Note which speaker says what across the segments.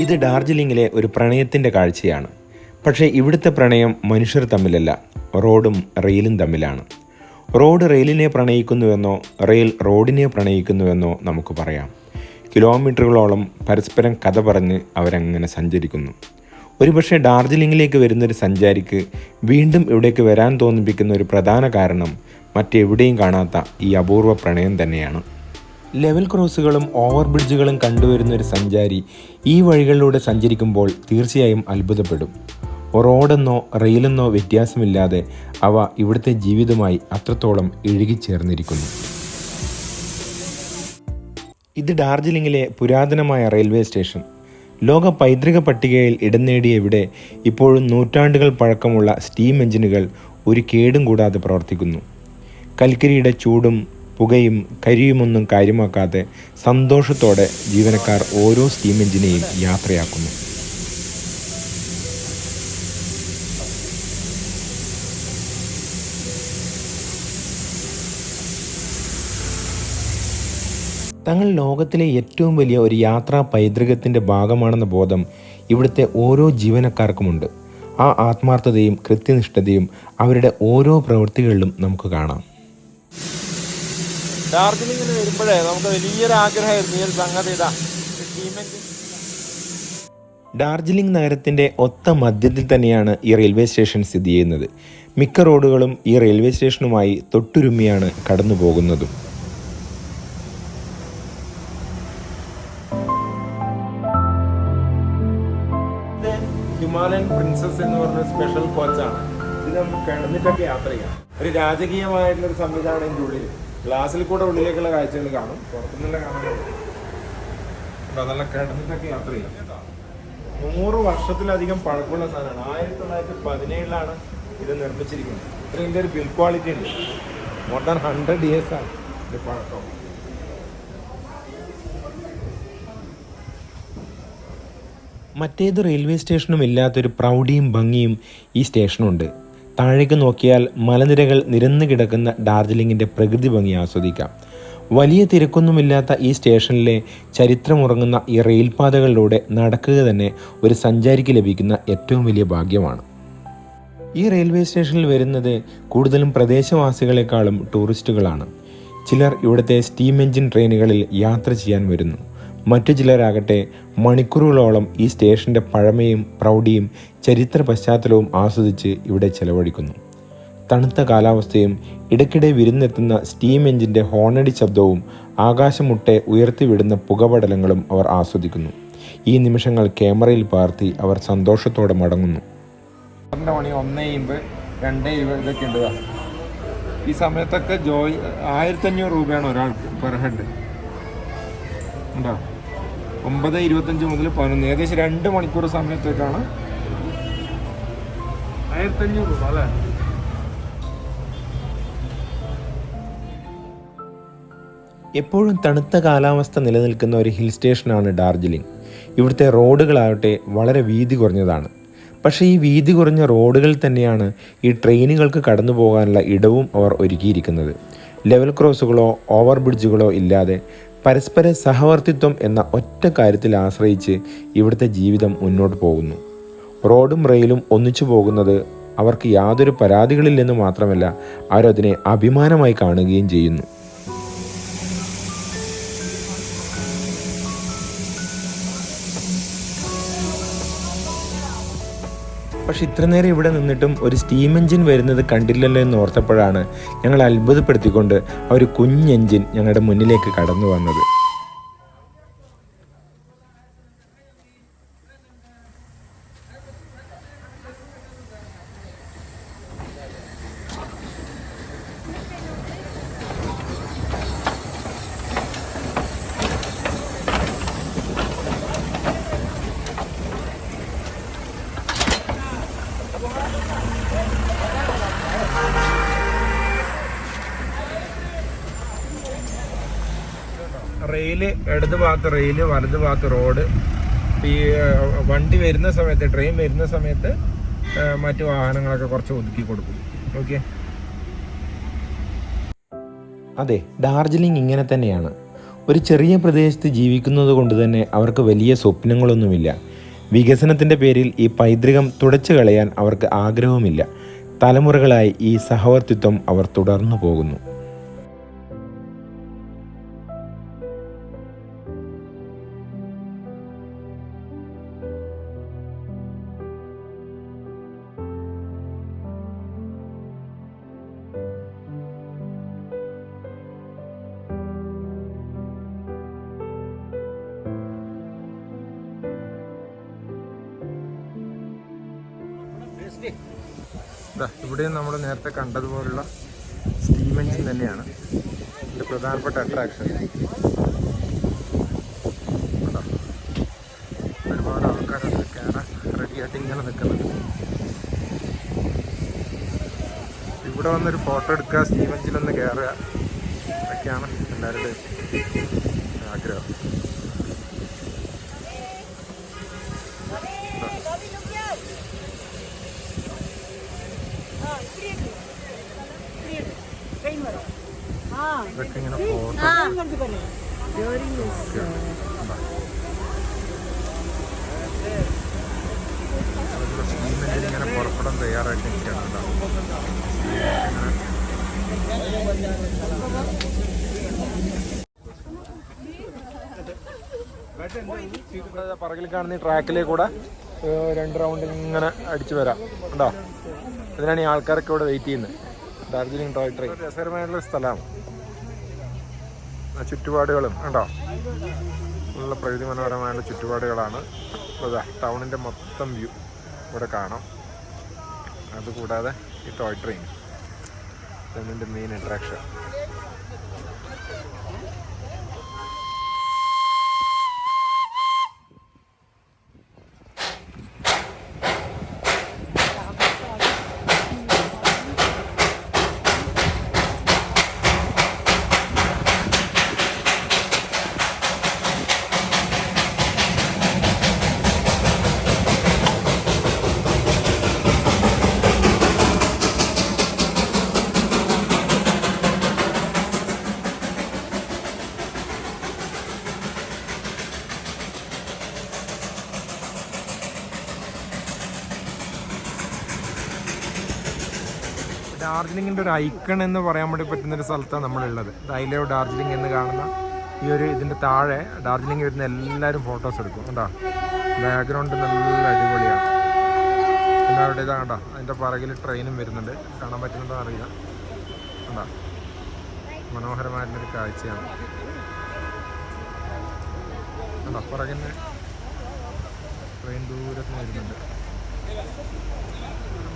Speaker 1: ഇത് ഡാർജിലിംഗിലെ ഒരു പ്രണയത്തിൻ്റെ കാഴ്ചയാണ്. പക്ഷേ ഇവിടുത്തെ പ്രണയം മനുഷ്യർ തമ്മിലല്ല, റോഡും റെയിലും തമ്മിലാണ്. റോഡ് റെയിലിനെ പ്രണയിക്കുന്നുവെന്നോ റെയിൽ റോഡിനെ പ്രണയിക്കുന്നുവെന്നോ നമുക്ക് പറയാം. കിലോമീറ്ററുകളോളം പരസ്പരം കഥ പറഞ്ഞ് അവരങ്ങനെ സഞ്ചരിക്കുന്നു. ഒരുപക്ഷെ ഡാർജിലിംഗിലേക്ക് വരുന്നൊരു സഞ്ചാരിക്ക് വീണ്ടും ഇവിടേക്ക് വരാൻ തോന്നിപ്പിക്കുന്ന ഒരു പ്രധാന കാരണം മറ്റെവിടെയും കാണാത്ത ഈ അപൂർവ പ്രണയം തന്നെയാണ്. ലെവൽ ക്രോസുകളും ഓവർ ബ്രിഡ്ജുകളും കണ്ടുവരുന്ന ഒരു സഞ്ചാരി ഈ വഴികളിലൂടെ സഞ്ചരിക്കുമ്പോൾ തീർച്ചയായും അത്ഭുതപ്പെടും. റോഡെന്നോ റെയിലെന്നോ വ്യത്യാസമില്ലാതെ അവ ഇവിടുത്തെ ജീവിതമായി അത്രത്തോളം ഇഴുകിച്ചേർന്നിരിക്കുന്നു. ഇത് ഡാർജിലിംഗിലെ പുരാതനമായ റെയിൽവേ സ്റ്റേഷൻ. ലോക പൈതൃക പട്ടികയിൽ ഇടം നേടിയ ഇവിടെ ഇപ്പോഴും നൂറ്റാണ്ടുകൾ പഴക്കമുള്ള സ്റ്റീം എഞ്ചിനുകൾ ഒരു കേടും കൂടാതെ പ്രവർത്തിക്കുന്നു. കൽക്കരിയുടെ ചൂടും പുകയും കരിയുമൊന്നും കാര്യമാക്കാതെ സന്തോഷത്തോടെ ജീവനക്കാർ ഓരോ സ്റ്റീം എഞ്ചിനെയും യാത്രയാക്കുന്നു. തങ്ങൾ ലോകത്തിലെ ഏറ്റവും വലിയ ഒരു യാത്രാ പൈതൃകത്തിൻ്റെ ഭാഗമാണെന്ന ബോധം ഇവിടുത്തെ ഓരോ ജീവനക്കാർക്കുമുണ്ട്. ആ ആത്മാർത്ഥതയും കൃത്യനിഷ്ഠതയും അവരുടെ ഓരോ പ്രവൃത്തികളിലും നമുക്ക് കാണാം.
Speaker 2: ഡാർജിലിംഗിൽ വരുമ്പോഴേ നമുക്ക് വലിയൊരു ആഗ്രഹമായിരുന്നു ഈ ഒരു സംഗതി.
Speaker 1: ഡാർജിലിംഗ് നഗരത്തിൻ്റെ ഒത്ത മധ്യത്തിൽ തന്നെയാണ് ഈ റെയിൽവേ സ്റ്റേഷൻ സ്ഥിതി ചെയ്യുന്നത്. മിക്ക റോഡുകളും ഈ റെയിൽവേ സ്റ്റേഷനുമായി തൊട്ടുരുമ്മിയാണ് കടന്നു പോകുന്നതും. ഹിമാലയൻ പ്രിൻസസ് എന്ന് പറഞ്ഞ സ്പെഷ്യൽ കോച്ചാണ്. ഇത് നമുക്ക് കിടന്നിട്ടൊക്കെ യാത്ര ചെയ്യാം. ഒരു രാജകീയമായിട്ടുള്ളൊരു സംവിധാനം ഇതിൻ്റെ ഉള്ളിൽ. ഗ്ലാസ്സിൽ കൂടെ ഉള്ളിലേക്കുള്ള കാഴ്ചകൾ കാണും, പുറത്തുനിന്നുള്ള കാണാൻ നല്ല കിടന്നിട്ടൊക്കെ യാത്ര ചെയ്യാം. 100 വർഷത്തിലധികം പഴക്കമുള്ള സാധനമാണ്. 1917 ഇത് നിർമ്മിച്ചിരിക്കുന്നത്. ഇതിൻ്റെ ഒരു ബിൽഡ് ക്വാളിറ്റി ഉണ്ട്. മോർ ദാൻ 100 years ആണ് ഇത് പഴക്കം. മറ്റേത് റെയിൽവേ സ്റ്റേഷനും ഇല്ലാത്തൊരു പ്രൗഢിയും ഭംഗിയും ഈ സ്റ്റേഷനുണ്ട്. താഴേക്ക് നോക്കിയാൽ മലനിരകൾ നിരന്നു കിടക്കുന്ന ഡാർജിലിംഗിൻ്റെ പ്രകൃതി ഭംഗി ആസ്വദിക്കാം. വലിയ തിരക്കൊന്നുമില്ലാത്ത ഈ സ്റ്റേഷനിലെ ചരിത്രമുറങ്ങുന്ന ഈ റെയിൽപാതകളിലൂടെ നടക്കുക തന്നെ ഒരു സഞ്ചാരിക്ക് ലഭിക്കുന്ന ഏറ്റവും വലിയ ഭാഗ്യമാണ്. ഈ റെയിൽവേ സ്റ്റേഷനിൽ വരുന്നത് കൂടുതലും പ്രദേശവാസികളെക്കാളും ടൂറിസ്റ്റുകളാണ്. ചിലർ ഇവിടുത്തെ സ്റ്റീം എഞ്ചിൻ ട്രെയിനുകളിൽ യാത്ര ചെയ്യാൻ വരുന്നു. മറ്റു ചിലരാകട്ടെ മണിക്കൂറുകളോളം ഈ സ്റ്റേഷൻ്റെ പഴമയും പ്രൗഢിയും ചരിത്ര പശ്ചാത്തലവും ആസ്വദിച്ച് ഇവിടെ ചെലവഴിക്കുന്നു. തണുത്ത കാലാവസ്ഥയും ഇടയ്ക്കിടെ വിരുന്നെത്തുന്ന സ്റ്റീം എഞ്ചിൻ്റെ ഹോണടി ശബ്ദവും ആകാശമുട്ടെ ഉയർത്തിവിടുന്ന പുകപടലങ്ങളും അവർ ആസ്വദിക്കുന്നു. ഈ നിമിഷങ്ങൾ ക്യാമറയിൽ പകർത്തി അവർ സന്തോഷത്തോടെ മടങ്ങുന്നു. 1:50, 2:20 ഇതൊക്കെ ഉണ്ട്. ഈ സമയത്തൊക്കെ 1500 രൂപയാണ് ഒരാൾക്ക് പെർ ഹെഡ്. ഉണ്ടോ? 9:25 മുതൽ 11, ഏകദേശം 2 മണിക്കൂർ സമയത്തേക്കാണ് 1500 രൂപ അല്ലേ? എപ്പോഴും തണുത്ത കാലാവസ്ഥ നിലനിൽക്കുന്ന ഒരു ഹിൽ സ്റ്റേഷനാണ് ഡാർജിലിംഗ്. ഇവിടുത്തെ റോഡുകളാകട്ടെ വളരെ വീതി കുറഞ്ഞതാണ്. പക്ഷേ ഈ വീതി കുറഞ്ഞ റോഡുകൾ തന്നെയാണ് ഈ ട്രെയിനുകൾക്ക് കടന്നു പോകാനുള്ള ഇടവും അവർ ഒരുക്കിയിരിക്കുന്നത്. ലെവൽ ക്രോസുകളോ ഓവർ ബ്രിഡ്ജുകളോ ഇല്ലാതെ പരസ്പര സഹവർത്തിത്വം എന്ന ഒറ്റ കാര്യത്തിൽ ആശ്രയിച്ച് ഇവിടുത്തെ ജീവിതം മുന്നോട്ട് പോകുന്നു. റോഡും റെയിലും ഒന്നിച്ചു പോകുന്നത് അവർക്ക് യാതൊരു പരാതികളില്ലെന്ന് മാത്രമല്ല, അവരതിനെ അഭിമാനമായി കാണുകയും ചെയ്യുന്നു. പക്ഷെ ഇത്ര നേരം ഇവിടെ നിന്നിട്ടും ഒരു സ്റ്റീം എഞ്ചിൻ വരുന്നത് കണ്ടില്ലല്ലോ എന്ന് ഓർത്തപ്പോഴാണ് ഞങ്ങൾ അത്ഭുതപ്പെടുത്തിക്കൊണ്ട് ആ ഒരു കുഞ്ഞെഞ്ചിൻ ഞങ്ങളുടെ മുന്നിലേക്ക് കടന്നു വന്നത്. റെയില് ഇടത് ഭാഗത്ത് റെയില്, വലത് ഭാഗത്ത് റോഡ്. ഈ വണ്ടി വരുന്ന സമയത്ത്, ട്രെയിൻ വരുന്ന സമയത്ത് മറ്റു വാഹനങ്ങളൊക്കെ കുറച്ച് ഒതുക്കി കൊടുക്കും. ഓക്കെ, അതെ, ഡാർജിലിംഗ് ഇങ്ങനെ തന്നെയാണ്. ഒരു ചെറിയ പ്രദേശത്ത് ജീവിക്കുന്നത് കൊണ്ട് തന്നെ അവർക്ക് വലിയ സ്വപ്നങ്ങളൊന്നുമില്ല. വികസനത്തിൻ്റെ പേരിൽ ഈ പൈതൃകം തുടച്ചു കളയാൻ അവർക്ക് ആഗ്രഹവുമില്ല. തലമുറകളായി ഈ സഹവർത്തിത്വം അവർ തുടർന്നു പോകുന്നു.
Speaker 2: ഇവിടെ നമ്മൾ നേരത്തെ കണ്ടതുപോലുള്ള സ്റ്റീം എഞ്ചിൻ തന്നെയാണ് ഇതിൻ്റെ പ്രധാനപ്പെട്ട അട്രാക്ഷൻ. ഒരുപാട് ആൾക്കാരൊക്കെ കയറാൻ റെഡിയായിട്ട് ഇങ്ങനെ നിൽക്കുന്നുണ്ട്. ഇവിടെ വന്നൊരു ഫോട്ടോ എടുക്കുക, സ്റ്റീം എഞ്ചിനൊന്ന് കയറുക, അതൊക്കെയാണ് എല്ലാവരുടെയും ആഗ്രഹം. ഇതൊക്കെ ഇങ്ങനെ ഫോട്ടോ ഇങ്ങനെ പുറപ്പെടാൻ തയ്യാറായിട്ട് നിൽക്കുകയാണ്. പറകിൽ കാണുന്ന ഈ ട്രാക്കിലേക്ക് കൂടെ 2 റൗണ്ട് ഇങ്ങനെ അടിച്ചു വരാം. ഉണ്ടോ? ഇതിനാണ് ഈ ആൾക്കാരൊക്കെ ഇവിടെ വെയിറ്റ് ചെയ്യുന്നത്. ഡാർജിലിംഗ് ടോയ് ട്രെയിൻ രസകരമായിട്ടുള്ള സ്ഥലമാണ്. ചുറ്റുപാടുകളും ഉണ്ടോ? ഉള്ള പ്രകൃതി മനോഹരമായുള്ള ചുറ്റുപാടുകളാണ്. അതാ ടൗണിൻ്റെ മൊത്തം വ്യൂ ഇവിടെ കാണാം. അതുകൂടാതെ ഈ ടോയ് ട്രെയിൻ ഇതിൻ്റെ മെയിൻ അട്രാക്ഷൻ. ഡാർജിലിങ്ങിൻ്റെ ഒരു ഐക്കൺ എന്ന് പറയാൻ വേണ്ടി പറ്റുന്നൊരു സ്ഥലത്താണ് നമ്മളുള്ളത്. ഐ ലവ് ഡാർജിലിംഗ് എന്ന് കാണുന്ന ഈ ഒരു ഇതിൻ്റെ താഴെ ഡാർജിലിംഗ് വരുന്ന എല്ലാവരും ഫോട്ടോസ് എടുക്കും. കണ്ടോ? ബാക്ക്ഗ്രൗണ്ട് നല്ല അടിപൊളിയാണ്. പിന്നെ അവിടെ ഇതാ കണ്ടോ, അതിൻ്റെ പുറകിൽ ട്രെയിനും വരുന്നുണ്ട്. കാണാൻ പറ്റുന്നുണ്ടോ അറിയില്ല. കണ്ടോ? മനോഹരമായിട്ടുള്ളൊരു കാഴ്ചയാണ്. കണ്ടോ? പുറകിന് ട്രെയിൻ ദൂരത്തിന് വരുന്നുണ്ട്.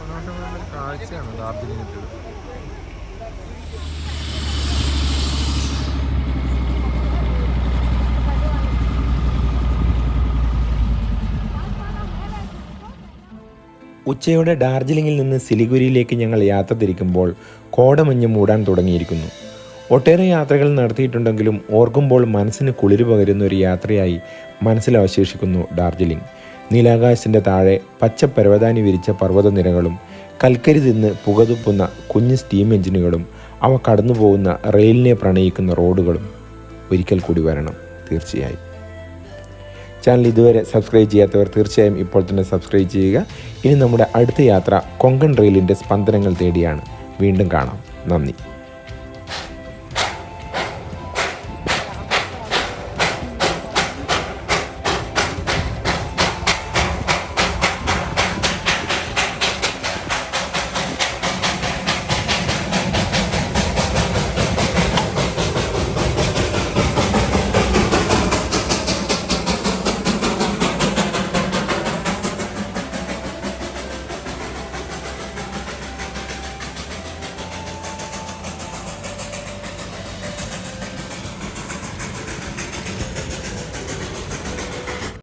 Speaker 2: മനോഹരമായ കാഴ്ചയാണ് ഡാർജിലിംഗിൽ.
Speaker 1: ഉച്ചയോടെ ഡാർജിലിംഗിൽ നിന്ന് സിലിഗുരിയിലേക്ക് ഞങ്ങൾ യാത്ര തിരിക്കുമ്പോൾ കോടമഞ്ഞ് മൂടാൻ തുടങ്ങിയിരിക്കുന്നു. ഒട്ടേറെ യാത്രകൾ നടത്തിയിട്ടുണ്ടെങ്കിലും ഓർക്കുമ്പോൾ മനസ്സിന് കുളിര് പകരുന്ന ഒരു യാത്രയായി മനസ്സിൽ അവശേഷിക്കുന്നു ഡാർജിലിംഗ്. നീലാകാശത്തിൻ്റെ താഴെ പച്ച പരവതാനി വിരിച്ച പർവ്വതനിരകളും കൽക്കരി തിന്ന് പുകതുപ്പുന്ന കുഞ്ഞു സ്റ്റീം എഞ്ചിനുകളും അവ കടന്നു പോകുന്ന റെയിലിനെ പ്രണയിക്കുന്ന റോഡുകളും. ഒരിക്കൽ കൂടി വരണം തീർച്ചയായും. ചാനൽ ഇതുവരെ സബ്സ്ക്രൈബ് ചെയ്യാത്തവർ തീർച്ചയായും ഇപ്പോൾ തന്നെ സബ്സ്ക്രൈബ് ചെയ്യുക. ഇനി നമ്മുടെ അടുത്ത യാത്ര കൊങ്കൺ റെയിലിൻ്റെ സ്പന്ദനങ്ങൾ തേടിയാണ്. വീണ്ടും കാണാം. നന്ദി.